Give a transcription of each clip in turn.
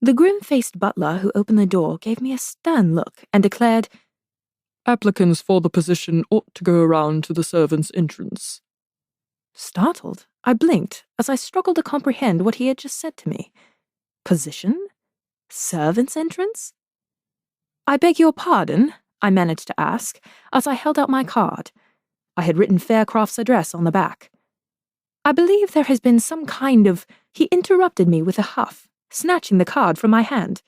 The grim-faced butler who opened the door gave me a stern look and declared, "Applicants for the position ought to go around to the servants' entrance." Startled, I blinked as I struggled to comprehend what he had just said to me. Position? Servants' entrance? "I beg your pardon," I managed to ask, as I held out my card. I had written Faircroft's address on the back. "I believe there has been some kind of—" He interrupted me with a huff, snatching the card from my hand.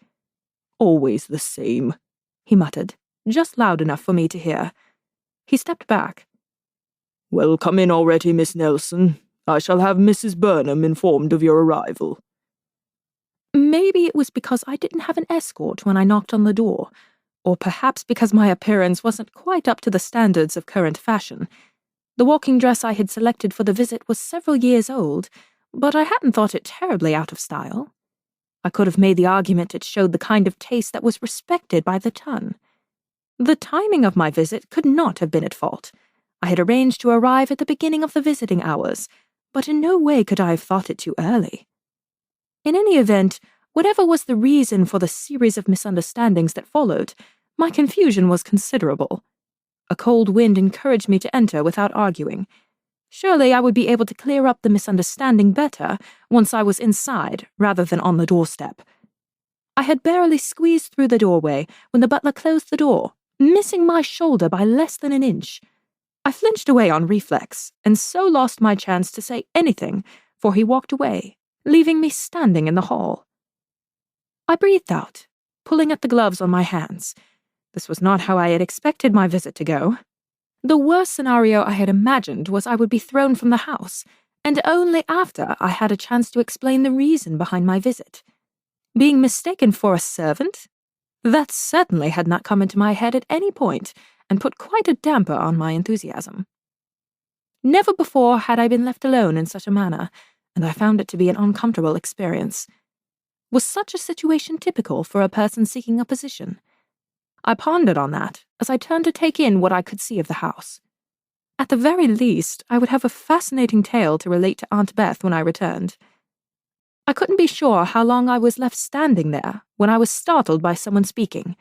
"Always the same," he muttered, just loud enough for me to hear. He stepped back. "Well, come in already, Miss Nelson. I shall have Mrs. Burnham informed of your arrival." Maybe it was because I didn't have an escort when I knocked on the door, or perhaps because my appearance wasn't quite up to the standards of current fashion. The walking dress I had selected for the visit was several years old, but I hadn't thought it terribly out of style. I could have made the argument it showed the kind of taste that was respected by the ton. The timing of my visit could not have been at fault. I had arranged to arrive at the beginning of the visiting hours, but in no way could I have thought it too early. In any event, whatever was the reason for the series of misunderstandings that followed, my confusion was considerable. A cold wind encouraged me to enter without arguing. Surely I would be able to clear up the misunderstanding better once I was inside rather than on the doorstep. I had barely squeezed through the doorway when the butler closed the door, missing my shoulder by less than an inch. I flinched away on reflex, and so lost my chance to say anything, for he walked away, leaving me standing in the hall. I breathed out, pulling at the gloves on my hands. This was not how I had expected my visit to go. The worst scenario I had imagined was I would be thrown from the house, and only after I had a chance to explain the reason behind my visit. Being mistaken for a servant? That certainly had not come into my head at any point, and put quite a damper on my enthusiasm. Never before had I been left alone in such a manner, and I found it to be an uncomfortable experience. Was such a situation typical for a person seeking a position? I pondered on that as I turned to take in what I could see of the house. At the very least, I would have a fascinating tale to relate to Aunt Beth when I returned. I couldn't be sure how long I was left standing there when I was startled by someone speaking.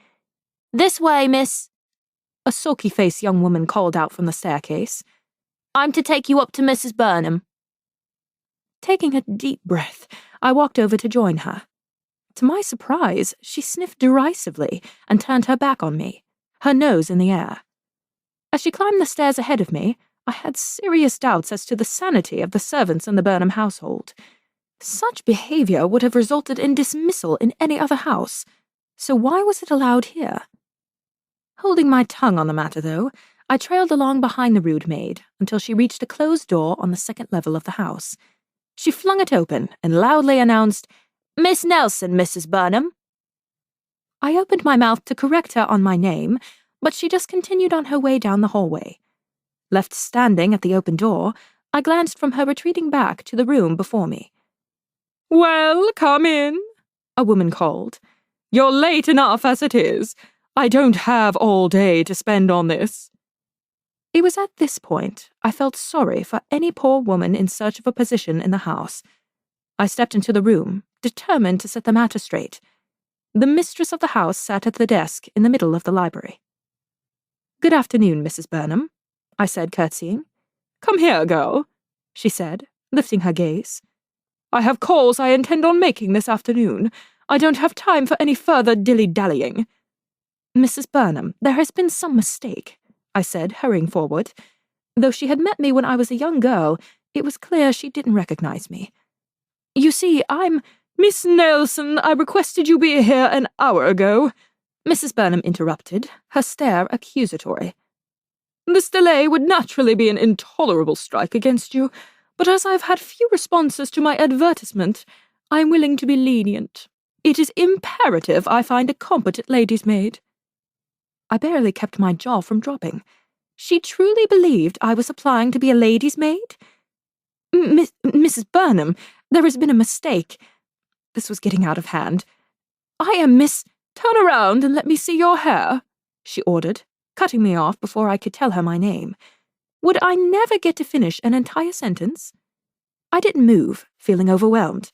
"This way, miss," a sulky-faced young woman called out from the staircase. "I'm to take you up to Mrs. Burnham." Taking a deep breath, I walked over to join her. To my surprise, she sniffed derisively and turned her back on me, her nose in the air. As she climbed the stairs ahead of me, I had serious doubts as to the sanity of the servants in the Burnham household. Such behavior would have resulted in dismissal in any other house, so why was it allowed here? Holding my tongue on the matter, though, I trailed along behind the rude maid until she reached a closed door on the second level of the house. She flung it open and loudly announced, "Miss Nelson, Mrs. Burnham." I opened my mouth to correct her on my name, but she just continued on her way down the hallway. Left standing at the open door, I glanced from her retreating back to the room before me. "Well, come in," a woman called. "You're late enough as it is. I don't have all day to spend on this." It was at this point I felt sorry for any poor woman in search of a position in the house. I stepped into the room, determined to set the matter straight. The mistress of the house sat at the desk in the middle of the library. "Good afternoon, Mrs. Burnham," I said, curtsying. "Come here, girl," she said, lifting her gaze. "I have calls I intend on making this afternoon. I don't have time for any further dilly-dallying." "Mrs. Burnham, there has been some mistake," I said, hurrying forward. Though she had met me when I was a young girl, it was clear she didn't recognize me. "You see, I'm—" "Miss Nelson, I requested you be here an hour ago," Mrs. Burnham interrupted, her stare accusatory. "This delay would naturally be an intolerable strike against you, but as I've had few responses to my advertisement, I am willing to be lenient. It is imperative I find a competent lady's maid." I barely kept my jaw from dropping. She truly believed I was applying to be a lady's maid? Mrs. Burnham, there has been a mistake." This was getting out of hand. "I am Miss—" "Turn around and let me see your hair," she ordered, cutting me off before I could tell her my name. Would I never get to finish an entire sentence? I didn't move, feeling overwhelmed,